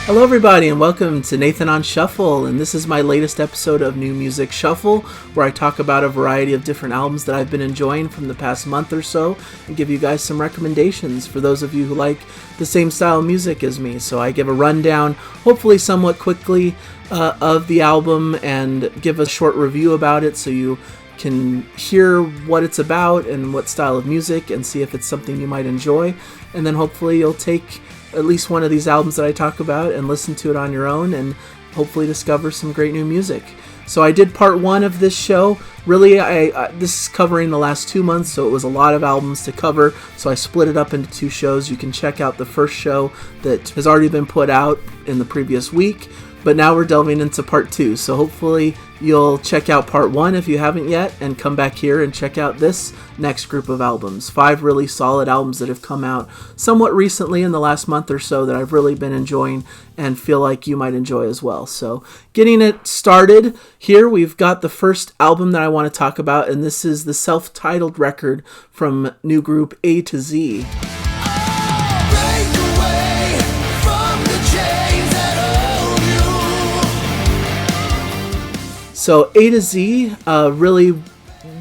Hello everybody and welcome to Nathan on Shuffle, and this is my latest episode of New Music Shuffle, where I talk about a variety of different albums that I've been enjoying from the past month or so, and give you guys some recommendations for those of you who like the same style of music as me. So I give a rundown, hopefully somewhat quickly, of the album and give a short review about it so you can hear what it's about and what style of music and see if it's something you might enjoy, and then hopefully you'll take at least one of these albums that I talk about and listen to it on your own and hopefully discover some great new music. So I did part one of this show. Really, this is covering the last 2 months, so it was a lot of albums to cover, so I split it up into two shows. You can check out the first show that has already been put out in the previous week, but now we're delving into part two, so hopefully you'll check out part one if you haven't yet, and come back here and check out this next group of albums. 5 really solid albums that have come out somewhat recently in the last month or so that I've really been enjoying and feel like you might enjoy as well. So getting it started here, we've got the first album that I want to talk about, and this is the self-titled record from new group A to Z. So A to Z, really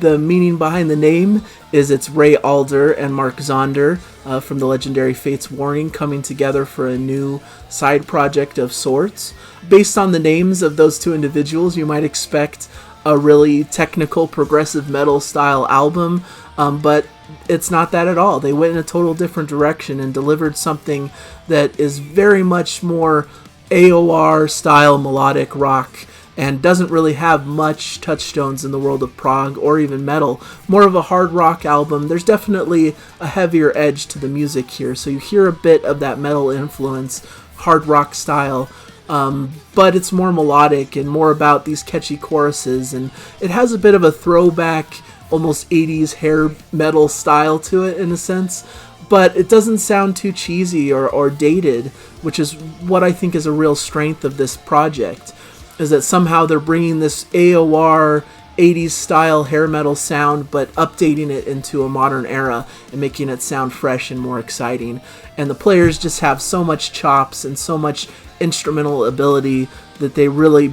the meaning behind the name is it's Ray Alder and Mark Zonder from the legendary Fates Warning coming together for a new side project of sorts. Based on the names of those two individuals, you might expect a really technical progressive metal style album, but it's not that at all. They went in a total different direction and delivered something that is very much more AOR style melodic rock, and doesn't really have much touchstones in the world of prog or even metal. More of a hard rock album. There's definitely a heavier edge to the music here, so you hear a bit of that metal influence, hard rock style, but it's more melodic and more about these catchy choruses, and it has a bit of a throwback, almost 80s hair metal style to it in a sense, but it doesn't sound too cheesy or dated, which is what I think is a real strength of this project, is that somehow they're bringing this AOR 80s style hair metal sound but updating it into a modern era and making it sound fresh and more exciting. And the players just have so much chops and so much instrumental ability that they really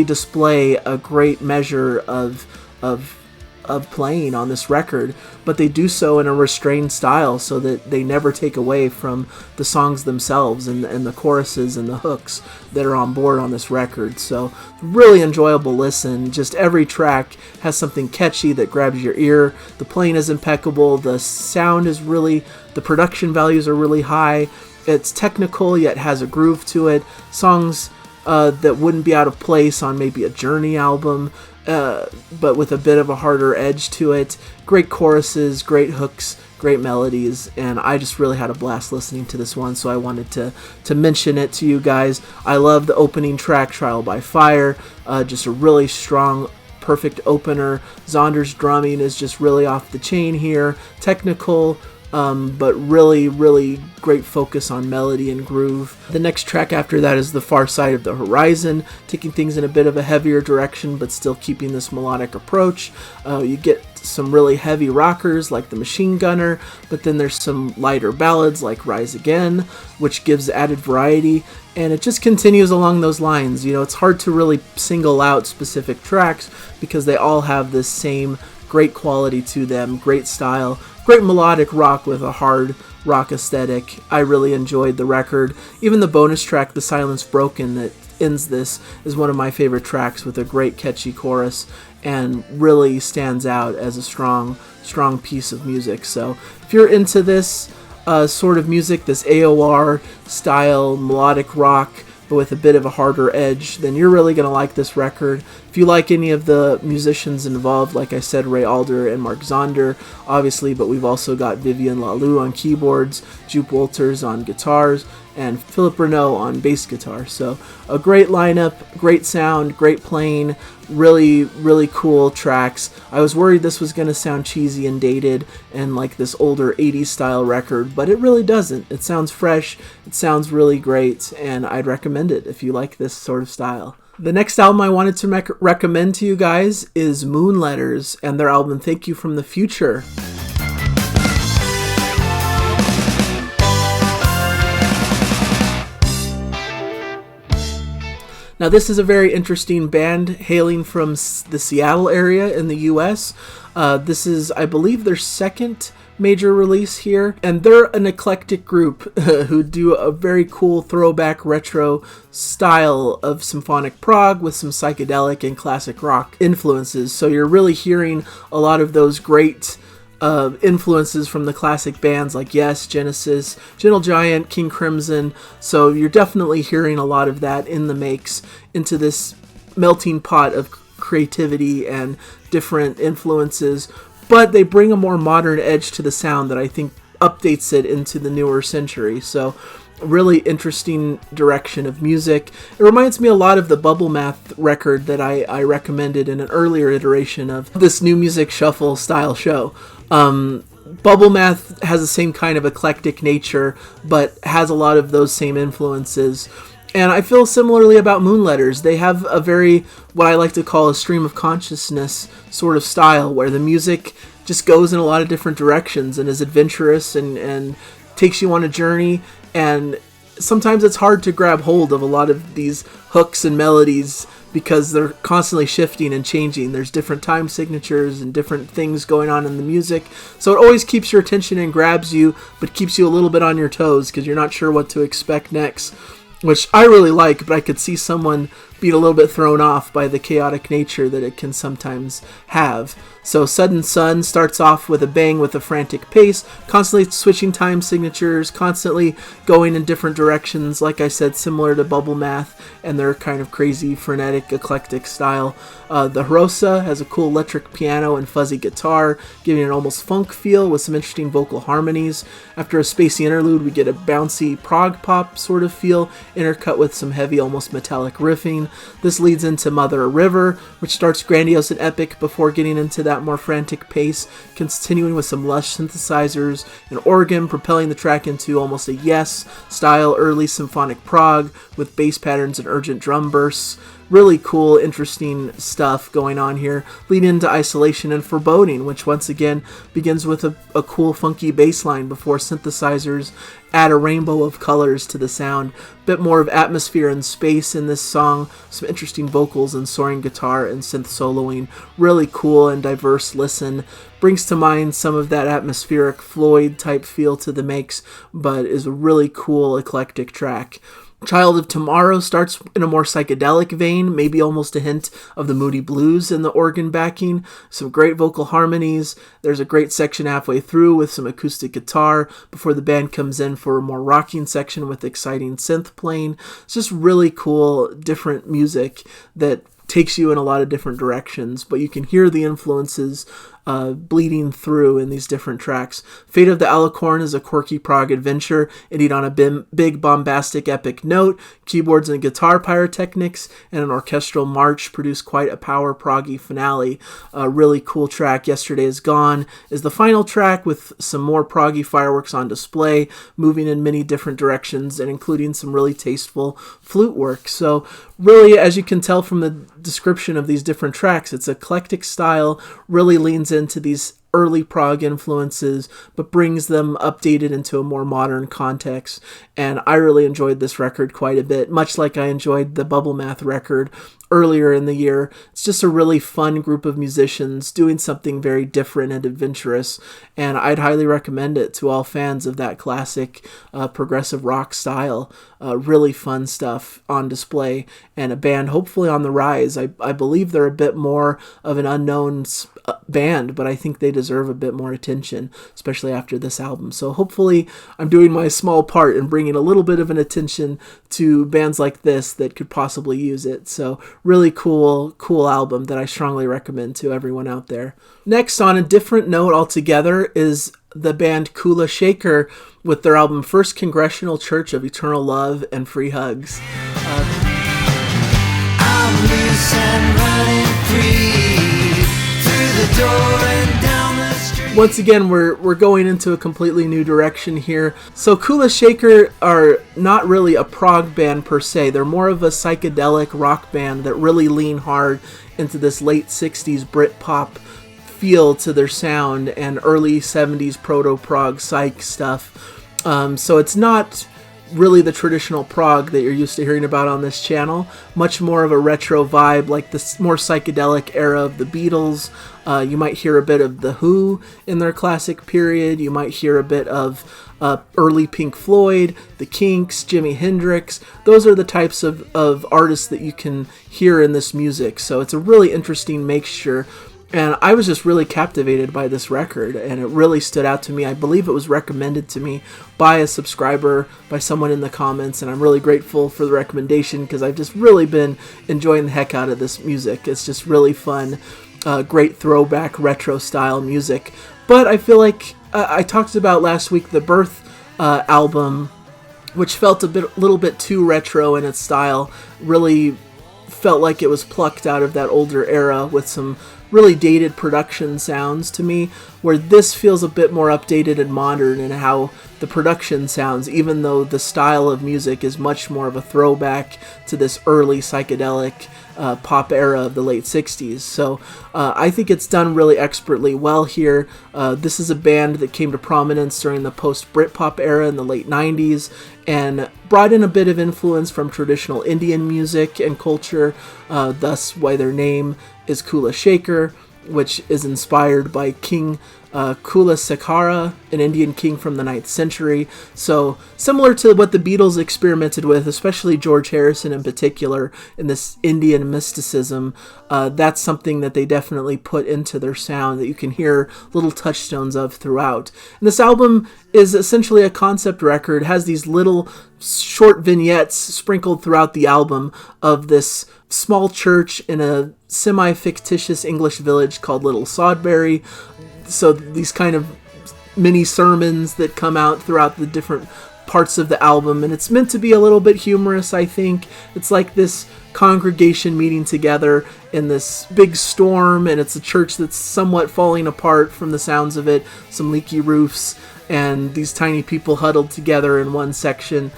display a great measure of playing on this record, but they do so in a restrained style so that they never take away from the songs themselves and the choruses and the hooks that are on board on this record. So really enjoyable listen. Just every track has something catchy that grabs your ear. The playing is impeccable. The sound is the production values are really high. It's technical yet has a groove to it. Songs that wouldn't be out of place on maybe a Journey album, but with a bit of a harder edge to it. Great choruses, great hooks, great melodies, and I just really had a blast listening to this one, so I wanted to mention it to you guys. I love the opening track, Trial by Fire, just a really strong, perfect opener. Zonder's drumming is just really off the chain here, technical, but really great focus on melody and groove. The next track after that is The Far Side of the Horizon, taking things in a bit of a heavier direction but still keeping this melodic approach. You get some really heavy rockers like The Machine Gunner, but then there's some lighter ballads like Rise Again, which gives added variety, and it just continues along those lines. You know, it's hard to really single out specific tracks because they all have this same great quality to them, great style, great melodic rock with a hard rock aesthetic. I really enjoyed the record. Even the bonus track, The Silence Broken, that ends this, is one of my favorite tracks with a great catchy chorus and really stands out as a strong piece of music. So if you're into this sort of music, this AOR style melodic rock but with a bit of a harder edge, then you're really going to like this record. If you like any of the musicians involved, like I said, Ray Alder and Mark Zonder, obviously, but we've also got Vivian Lalou on keyboards, Jupe Walters on guitars, and Philip Renaud on bass guitar. So a great lineup, great sound, great playing, really cool tracks. I was worried this was going to sound cheesy and dated and like this older 80s style record, but it really doesn't. It sounds fresh, it sounds really great, and I'd recommend it if you like this sort of style. The next album I wanted to recommend to you guys is Moonletters and their album Thank You from the Future. Now, this is a very interesting band hailing from the Seattle area in the U.S. This is, I believe, their second major release here, and they're an eclectic group who do a very cool throwback retro style of symphonic prog with some psychedelic and classic rock influences. So you're really hearing a lot of those great influences from the classic bands like Yes, Genesis, Gentle Giant, King Crimson. So you're definitely hearing a lot of that in the makes into this melting pot of creativity and different influences, but they bring a more modern edge to the sound that I think updates it into the newer century. So really interesting direction of music. It reminds me a lot of the Bubble Math record that I recommended in an earlier iteration of this new music shuffle style show. Bubble Math has the same kind of eclectic nature, but has a lot of those same influences. And I feel similarly about Moonletters. They have a very, what I like to call a stream of consciousness sort of style, where the music just goes in a lot of different directions and is adventurous and takes you on a journey. And sometimes it's hard to grab hold of a lot of these hooks and melodies because they're constantly shifting and changing. There's different time signatures and different things going on in the music. So it always keeps your attention and grabs you, but keeps you a little bit on your toes because you're not sure what to expect next, which I really like, but I could see someone being a little bit thrown off by the chaotic nature that it can sometimes have. So Sudden Sun starts off with a bang with a frantic pace, constantly switching time signatures, constantly going in different directions, like I said, similar to Bubble Math and their kind of crazy, frenetic, eclectic style. The Harosa has a cool electric piano and fuzzy guitar, giving an almost funk feel with some interesting vocal harmonies. After a spacey interlude, we get a bouncy prog pop sort of feel, intercut with some heavy, almost metallic riffing. This leads into Mother River, which starts grandiose and epic before getting into that more frantic pace, continuing with some lush synthesizers and organ, propelling the track into almost a Yes-style early symphonic prog with bass patterns and urgent drum bursts. Really cool, interesting stuff going on here, leading into Isolation and Foreboding, which once again begins with a cool, funky bass line before synthesizers add a rainbow of colors to the sound. Bit more of atmosphere and space in this song, some interesting vocals and soaring guitar and synth soloing. Really cool and diverse listen. Brings to mind some of that atmospheric Floyd type feel to the makes, but is a really cool, eclectic track. Child of Tomorrow starts in a more psychedelic vein, maybe almost a hint of the Moody Blues in the organ backing. Some great vocal harmonies. There's a great section halfway through with some acoustic guitar before the band comes in for a more rocking section with exciting synth playing. It's just really cool, different music that takes you in a lot of different directions, but you can hear the influences bleeding through in these different tracks. Fate of the Alicorn is a quirky prog adventure, ending on a big bombastic epic note. Keyboards and guitar pyrotechnics and an orchestral march produce quite a power proggy finale. A really cool track, Yesterday Is Gone, is the final track with some more proggy fireworks on display, moving in many different directions and including some really tasteful flute work. So really, as you can tell from the description of these different tracks, it's eclectic style, really leans into these early prog influences, but brings them updated into a more modern context. And I really enjoyed this record quite a bit, much like I enjoyed the Bubble Math record earlier in the year. It's just a really fun group of musicians doing something very different and adventurous, and I'd highly recommend it to all fans of that classic progressive rock style. Really fun stuff on display, and a band hopefully on the rise. I believe they're a bit more of an unknown band, but I think they deserve a bit more attention, especially after this album. So hopefully I'm doing my small part in bringing a little bit of an attention to bands like this that could possibly use it. So really cool album that I strongly recommend to everyone out there. Next, on a different note altogether, is the band Kula Shaker with their album First Congregational Church of Eternal Love and Free Hugs. I'm loose and running free through the door and down the street. Once again, we're going into a completely new direction here. So Kula Shaker are not really a prog band per se. They're more of a psychedelic rock band that really lean hard into this late 60s Britpop feel to their sound and early 70s proto-prog psych stuff. So it's not really the traditional prog that you're used to hearing about on this channel. Much more of a retro vibe, like the more psychedelic era of the Beatles. You might hear a bit of The Who in their classic period. You might hear a bit of early Pink Floyd, the Kinks, Jimi Hendrix. Those are the types of artists that you can hear in this music. So it's a really interesting mixture. And I was just really captivated by this record, and it really stood out to me. I believe it was recommended to me by a subscriber, by someone in the comments, and I'm really grateful for the recommendation because I've just really been enjoying the heck out of this music. It's just really fun, great throwback retro style music. But I feel like I talked about last week the Birth album, which felt a little bit too retro in its style. Really felt like it was plucked out of that older era with some really dated production sounds to me, where this feels a bit more updated and modern in how the production sounds, even though the style of music is much more of a throwback to this early psychedelic pop era of the late 60s. So I think it's done really expertly well here. This is a band that came to prominence during the post-Britpop era in the late 90s and brought in a bit of influence from traditional Indian music and culture, thus why their name is Kula Shaker, which is inspired by King Kula Sekara, an Indian king from the 9th century. So similar to what the Beatles experimented with, especially George Harrison in particular, in this Indian mysticism, that's something that they definitely put into their sound that you can hear little touchstones of throughout. And this album is essentially a concept record, has these little short vignettes sprinkled throughout the album of this small church in a semi-fictitious English village called Little Sodbury. So these kind of mini sermons that come out throughout the different parts of the album, and it's meant to be a little bit humorous, I think. It's like this congregation meeting together in this big storm, and it's a church that's somewhat falling apart from the sounds of it, some leaky roofs, and these tiny people huddled together in one section,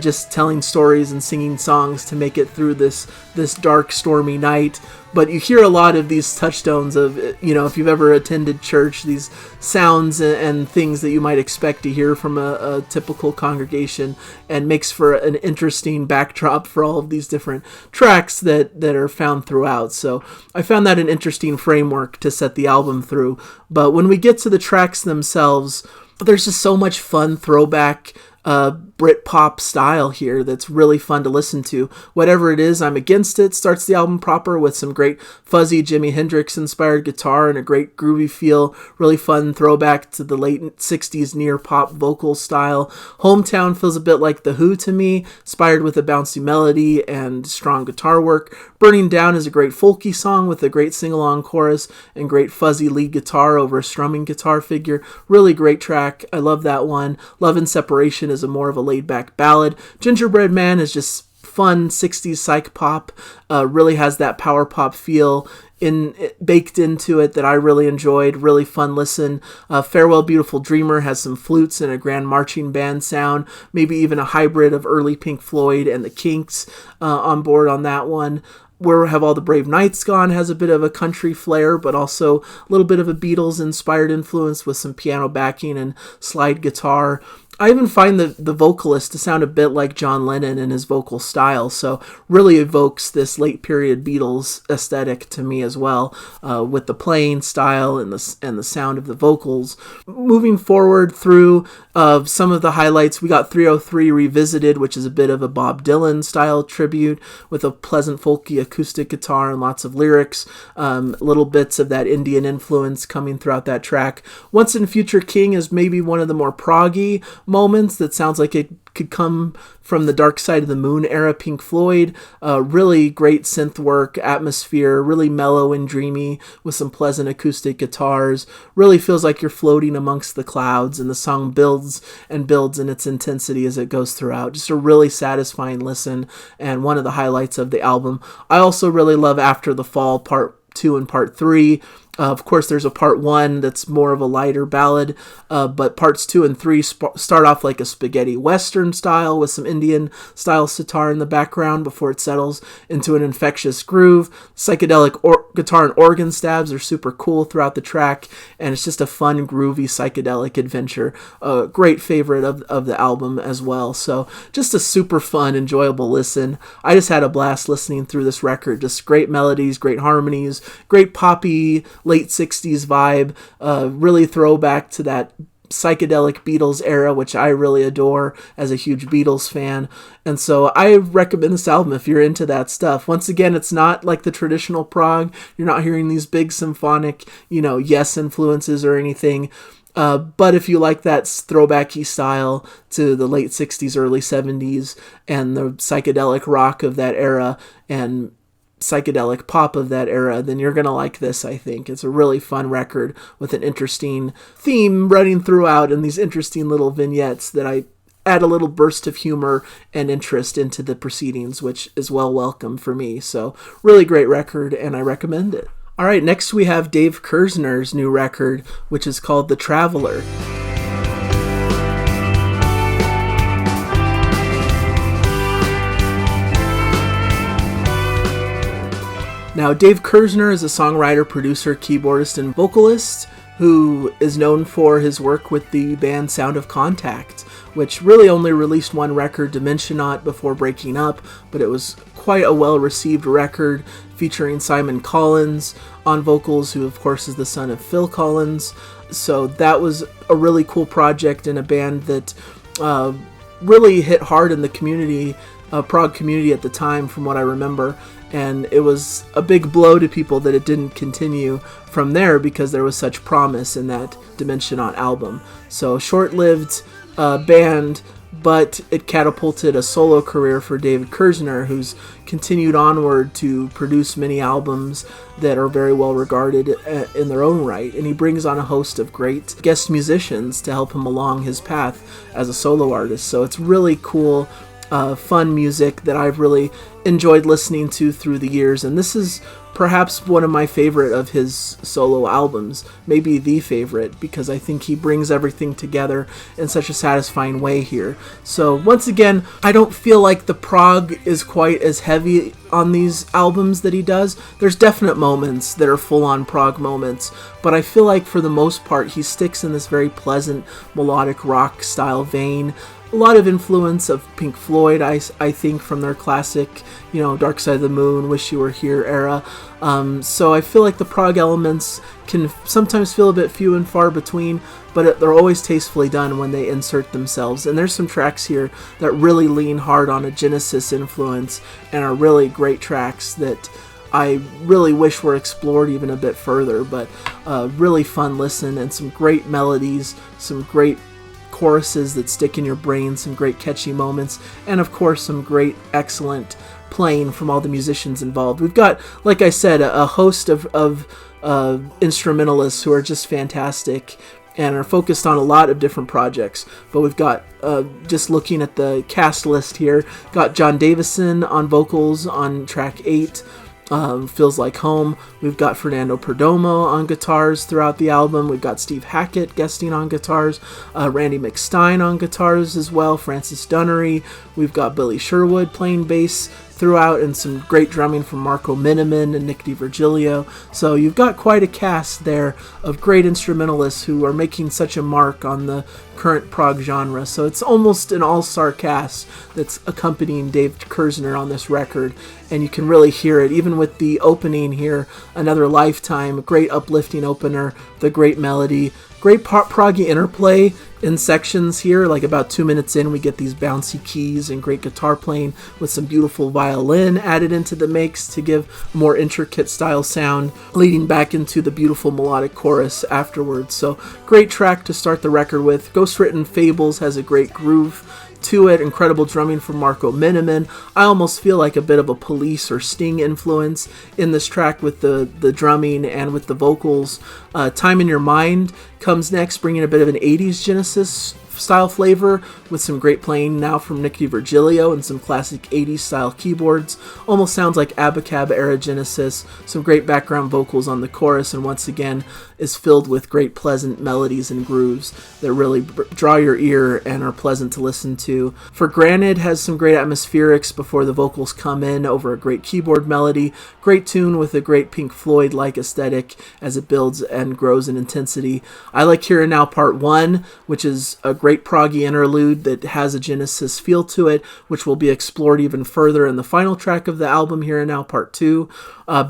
just telling stories and singing songs to make it through this dark, stormy night. But you hear a lot of these touchstones of, if you've ever attended church, these sounds and things that you might expect to hear from a typical congregation, and makes for an interesting backdrop for all of these different tracks that are found throughout. So I found that an interesting framework to set the album through. But when we get to the tracks themselves, there's just so much fun throwback Britpop style here that's really fun to listen to. Whatever it is, I'm against it. Starts the album proper with some great fuzzy Jimi Hendrix inspired guitar and a great groovy feel. Really fun throwback to the late 60s near pop vocal style. Hometown feels a bit like The Who to me, inspired with a bouncy melody and strong guitar work. Burning Down is a great folky song with a great sing-along chorus and great fuzzy lead guitar over a strumming guitar figure. Really great track. I love that one. Love and Separation is a more of a laid-back ballad. Gingerbread Man is just fun 60s psych pop. Really has that power pop feel baked into it that I really enjoyed. Really fun listen. Farewell Beautiful Dreamer has some flutes and a grand marching band sound. Maybe even a hybrid of early Pink Floyd and the Kinks on board on that one. Where Have All the Brave Knights Gone has a bit of a country flair, but also a little bit of a Beatles-inspired influence with some piano backing and slide guitar. I even find the vocalist to sound a bit like John Lennon in his vocal style, so really evokes this late period Beatles aesthetic to me as well, with the playing style and the sound of the vocals. Moving forward through some of the highlights, we got 303 Revisited, which is a bit of a Bob Dylan style tribute with a pleasant folky acoustic guitar and lots of lyrics, little bits of that Indian influence coming throughout that track. Once and Future King is maybe one of the more proggy moments that sounds like it could come from the Dark Side of the Moon era Pink Floyd. Really great synth work, atmosphere, really mellow and dreamy with some pleasant acoustic guitars. Really feels like you're floating amongst the clouds, and the song builds and builds in its intensity as it goes throughout. Just a really satisfying listen and one of the highlights of the album. I also really love After the Fall Part 2 and Part 3. Of course, there's a part 1 that's more of a lighter ballad, but parts 2 and 3 start off like a spaghetti western style with some Indian style sitar in the background before it settles into an infectious groove. Psychedelic guitar and organ stabs are super cool throughout the track, and it's just a fun, groovy psychedelic adventure. A great favorite of the album as well. So just a super fun, enjoyable listen. I just had a blast listening through this record. Just great melodies, great harmonies, great poppy late 60s vibe, really throwback to that psychedelic Beatles era, which I really adore as a huge Beatles fan. And so I recommend this album if you're into that stuff. Once again, it's not like the traditional prog. You're not hearing these big symphonic, Yes influences or anything. But if you like that throwbacky style to the late 60s, early 70s, and the psychedelic rock of that era, and psychedelic pop of that era, then you're going to like this, I think. It's a really fun record with an interesting theme running throughout and these interesting little vignettes that I add a little burst of humor and interest into the proceedings, which is well welcome for me. So really great record, and I recommend it. All right, next we have Dave Kerzner's new record, which is called The Traveler. Now, Dave Kerzner is a songwriter, producer, keyboardist, and vocalist who is known for his work with the band Sound of Contact, which really only released one record, Dimensionaut, before breaking up, but it was quite a well-received record featuring Simon Collins on vocals, who of course is the son of Phil Collins. So that was a really cool project and a band that really hit hard in the community, prog community at the time, from what I remember. And it was a big blow to people that it didn't continue from there because there was such promise in that Dimensionaut album. So short-lived band, but it catapulted a solo career for David Kerzner, who's continued onward to produce many albums that are very well regarded in their own right. And he brings on a host of great guest musicians to help him along his path as a solo artist. So it's really cool, fun music that I've really enjoyed listening to through the years, and this is perhaps one of my favorite of his solo albums, maybe the favorite, because I think he brings everything together in such a satisfying way here. So once again, I don't feel like the prog is quite as heavy on these albums that he does. There's definite moments that are full-on prog moments, but I feel like for the most part he sticks in this very pleasant melodic rock style vein. A lot of influence of Pink Floyd, I think, from their classic, Dark Side of the Moon, Wish You Were Here era. So I feel like the prog elements can sometimes feel a bit few and far between, but they're always tastefully done when they insert themselves. And there's some tracks here that really lean hard on a Genesis influence and are really great tracks that I really wish were explored even a bit further, but really fun listen and some great melodies, some great choruses that stick in your brain, some great catchy moments, and of course some great, excellent playing from all the musicians involved. We've got, like I said, a host of instrumentalists who are just fantastic and are focused on a lot of different projects. But we've got, just looking at the cast list here, got John Davison on vocals on track 8, Feels Like Home. We've got Fernando Perdomo on guitars throughout the album. We've got Steve Hackett guesting on guitars, Randy McStein on guitars as well, Francis Dunnery. We've got Billy Sherwood playing bass throughout, and some great drumming from Marco Miniman and Nick DiVirgilio. So you've got quite a cast there of great instrumentalists who are making such a mark on the current prog genre. So it's almost an all-star cast that's accompanying Dave Kerzner on this record, and you can really hear it even with the opening here, Another Lifetime, a great uplifting opener, the great melody, great proggy interplay in sections here. Like about 2 minutes in, we get these bouncy keys and great guitar playing with some beautiful violin added into the mix to give a more intricate style sound, leading back into the beautiful melodic chorus afterwards. So great track to start the record with. Ghostwritten Fables has a great groove to it, incredible drumming from Marco Miniman. I almost feel like a bit of a Police or Sting influence in this track with the drumming and with the vocals. Time in Your Mind comes next, bringing a bit of an 80s Genesis style flavor with some great playing now from Nicky Virgilio and some classic 80s style keyboards. Almost sounds like Abacab era Genesis. Some great background vocals on the chorus, and once again is filled with great pleasant melodies and grooves that really draw your ear and are pleasant to listen to. For Granted has some great atmospherics before the vocals come in over a great keyboard melody. Great tune with a great Pink Floyd-like aesthetic as it builds and grows in intensity. I like Here and Now Part 1, which is a great proggy interlude that has a Genesis feel to it, which will be explored even further in the final track of the album, Here and Now Part 2.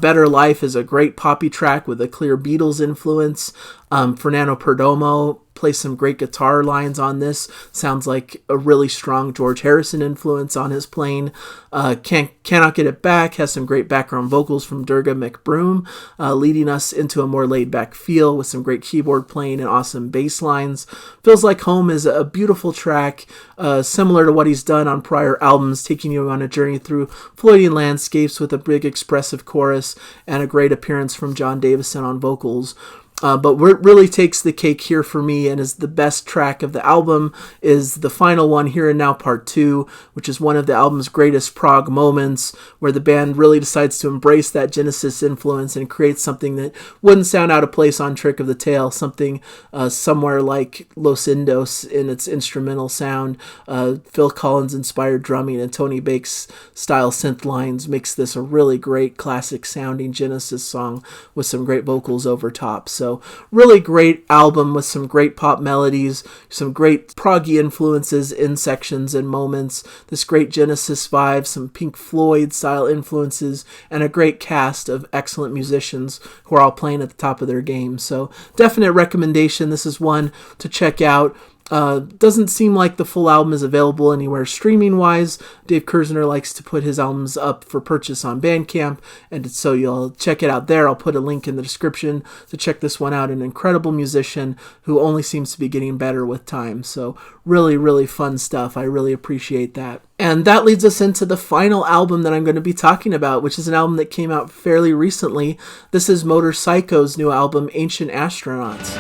Better Life is a great poppy track with a clear Beatles influence. Fernando Perdomo plays some great guitar lines on this. Sounds like a really strong George Harrison influence on his playing. Cannot Get It Back has some great background vocals from Durga McBroom, leading us into a more laid-back feel with some great keyboard playing and awesome bass lines. Feels Like Home is a beautiful track, similar to what he's done on prior albums, taking you on a journey through Floydian landscapes with a big expressive chorus and a great appearance from John Davison on vocals. But what really takes the cake here for me and is the best track of the album is the final one, Here and Now Part 2, which is one of the album's greatest prog moments, where the band really decides to embrace that Genesis influence and create something that wouldn't sound out of place on Trick of the Tail, something somewhere like Los Indos in its instrumental sound. Phil Collins-inspired drumming and Tony Bates style synth lines makes this a really great classic-sounding Genesis song with some great vocals over top. So really great album with some great pop melodies, some great proggy influences in sections and moments, this great Genesis vibe, some Pink Floyd style influences, and a great cast of excellent musicians who are all playing at the top of their game. So definite recommendation. This is one to check out. Doesn't seem like the full album is available anywhere streaming-wise. Dave Kerzner likes to put his albums up for purchase on Bandcamp, and so you'll check it out there. I'll put a link in the description to check this one out. An incredible musician who only seems to be getting better with time. So really, really fun stuff. I really appreciate that. And that leads us into the final album that I'm going to be talking about, which is an album that came out fairly recently. This is Motorpsycho's new album, Ancient Astronauts.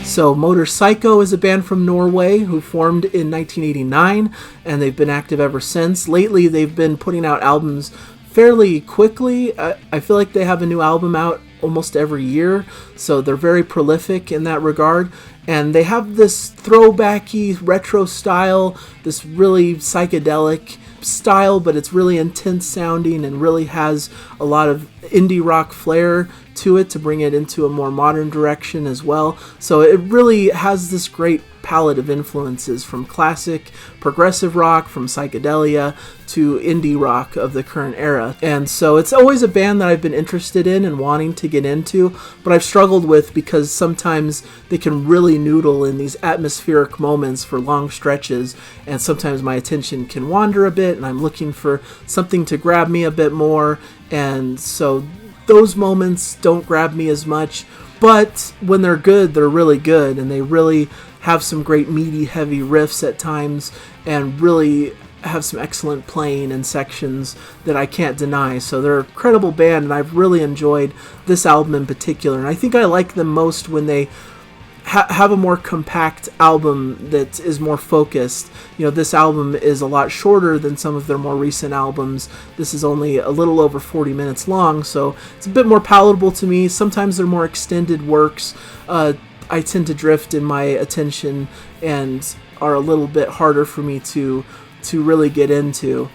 So Motorpsycho is a band from Norway who formed in 1989, and they've been active ever since. Lately, they've been putting out albums fairly quickly. I feel like they have a new album out almost every year, so they're very prolific in that regard. And they have this throwbacky retro style, this really psychedelic style, but it's really intense sounding and really has a lot of indie rock flair to it to bring it into a more modern direction as well. So it really has this great palette of influences from classic progressive rock, from psychedelia to indie rock of the current era. And so it's always a band that I've been interested in and wanting to get into, but I've struggled with because sometimes they can really noodle in these atmospheric moments for long stretches, and sometimes my attention can wander a bit and I'm looking for something to grab me a bit more, and so those moments don't grab me as much. But when they're good, they're really good, and they really have some great meaty, heavy riffs at times, and really have some excellent playing and sections that I can't deny. So they're a credible band, and I've really enjoyed this album in particular. And I think I like them most when they have a more compact album that is more focused. You know, this album is a lot shorter than some of their more recent albums. This is only a little over 40 minutes long, so it's a bit more palatable to me. Sometimes they're more extended works. I tend to drift in my attention and are a little bit harder for me to really get into.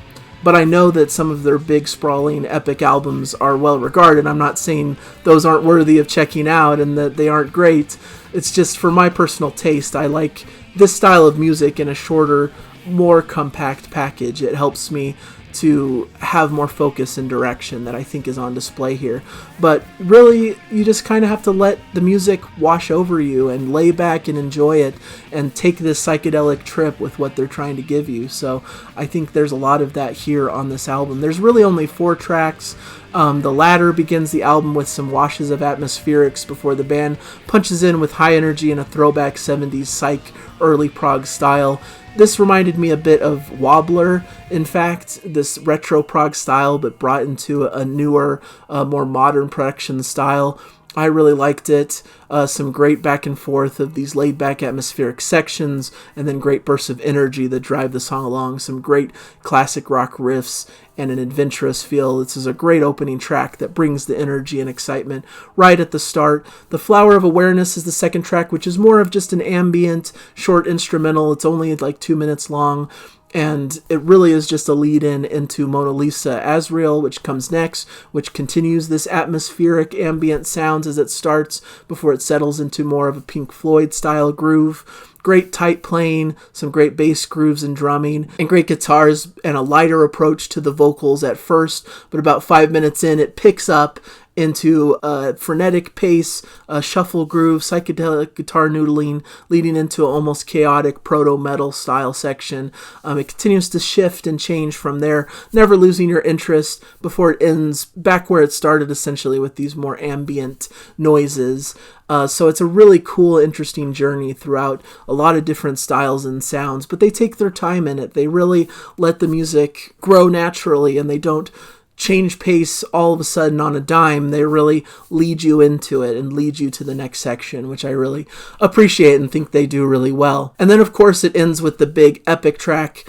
But I know that some of their big, sprawling, epic albums are well regarded. I'm not saying those aren't worthy of checking out and that they aren't great. It's just for my personal taste, I like this style of music in a shorter, more compact package. It helps me to have more focus and direction that I think is on display here. But really, you just kind of have to let the music wash over you and lay back and enjoy it and take this psychedelic trip with what they're trying to give you. So I think there's a lot of that here on this album. There's really only 4 tracks. The latter begins the album with some washes of atmospherics before the band punches in with high energy and a throwback 70s psych early prog style. This reminded me a bit of Wobbler, in fact, this retro prog style, but brought into a newer, more modern production style. I really liked it. Some great back and forth of these laid-back atmospheric sections, and then great bursts of energy that drive the song along. Some great classic rock riffs and an adventurous feel. This is a great opening track that brings the energy and excitement right at the start. The Flower of Awareness is the second track, which is more of just an ambient, short instrumental. It's only like 2 minutes long. And it really is just a lead-in into Mona Lisa Azrael, which comes next, which continues this atmospheric ambient sounds as it starts before it settles into more of a Pink Floyd-style groove. Great tight playing, some great bass grooves and drumming, and great guitars, and a lighter approach to the vocals at first, but about 5 minutes in, it picks up into a frenetic pace, a shuffle groove, psychedelic guitar noodling, leading into an almost chaotic proto-metal style section. It continues to shift and change from there, never losing your interest before it ends back where it started, essentially, with these more ambient noises. So it's a really cool, interesting journey throughout a lot of different styles and sounds, but they take their time in it. They really let the music grow naturally, and they don't change pace all of a sudden on a dime. They really lead you into it and lead you to the next section, which I really appreciate and think they do really well. And then, of course, it ends with the big epic track,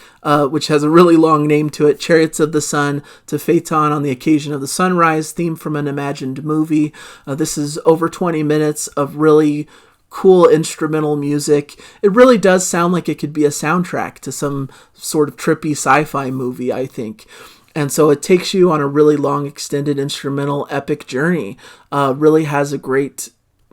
which has a really long name to it, Chariots of the Sun to Phaeton on the Occasion of the Sunrise, theme from an imagined movie. This is over 20 minutes of really cool instrumental music. It really does sound like it could be a soundtrack to some sort of trippy sci-fi movie, I think. And so it takes you on a really long, extended instrumental epic journey. Really has a great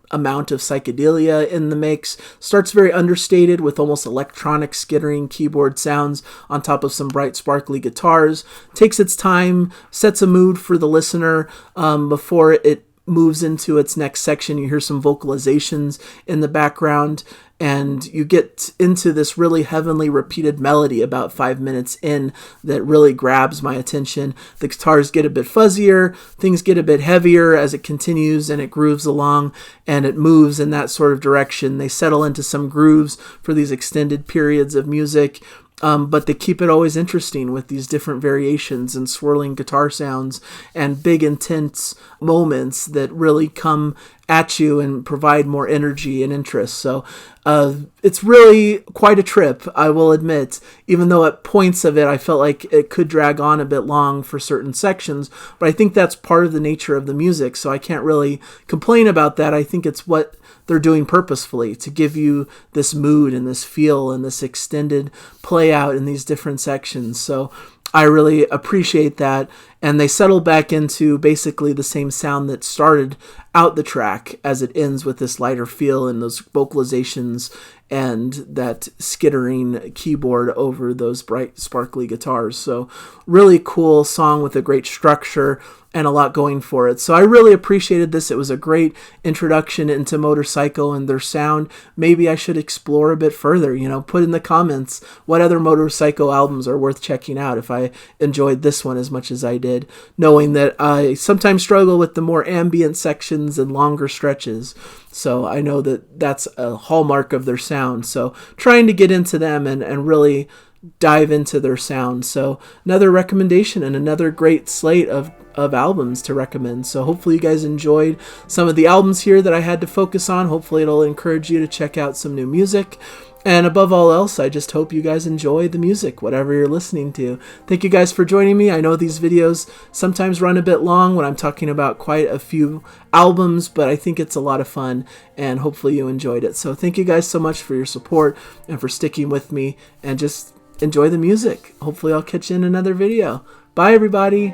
amount of psychedelia in the mix. Starts very understated with almost electronic skittering keyboard sounds on top of some bright, sparkly guitars. Takes its time, sets a mood for the listener before it moves into its next section. You hear some vocalizations in the background, and you get into this really heavenly repeated melody about 5 minutes in that really grabs my attention. The guitars get a bit fuzzier, things get a bit heavier as it continues, and it grooves along, and it moves in that sort of direction. They settle into some grooves for these extended periods of music. But they keep it always interesting with these different variations and swirling guitar sounds and big intense moments that really come at you and provide more energy and interest. So it's really quite a trip, I will admit, even though at points of it I felt like it could drag on a bit long for certain sections, but I think that's part of the nature of the music, so I can't really complain about that. I think it's what they're doing purposefully, to give you this mood and this feel and this extended play out in these different sections. So I really appreciate that. And they settle back into basically the same sound that started out the track as it ends with this lighter feel and those vocalizations and that skittering keyboard over those bright, sparkly guitars. So really cool song with a great structure and a lot going for it. So I really appreciated this. It was a great introduction into Motorpsycho and their sound. Maybe I should explore a bit further, put in the comments what other Motorpsycho albums are worth checking out if I enjoyed this one as much as I did, knowing that I sometimes struggle with the more ambient sections and longer stretches. So I know that that's a hallmark of their sound. So trying to get into them and really dive into their sound. So another recommendation and another great slate of albums to recommend. So hopefully you guys enjoyed some of the albums here that I had to focus on. Hopefully it'll encourage you to check out some new music. And above all else, I just hope you guys enjoy the music, whatever you're listening to. Thank you guys for joining me. I know these videos sometimes run a bit long when I'm talking about quite a few albums, but I think it's a lot of fun, and hopefully you enjoyed it. So thank you guys so much for your support and for sticking with me, and just enjoy the music. Hopefully I'll catch you in another video. Bye, everybody.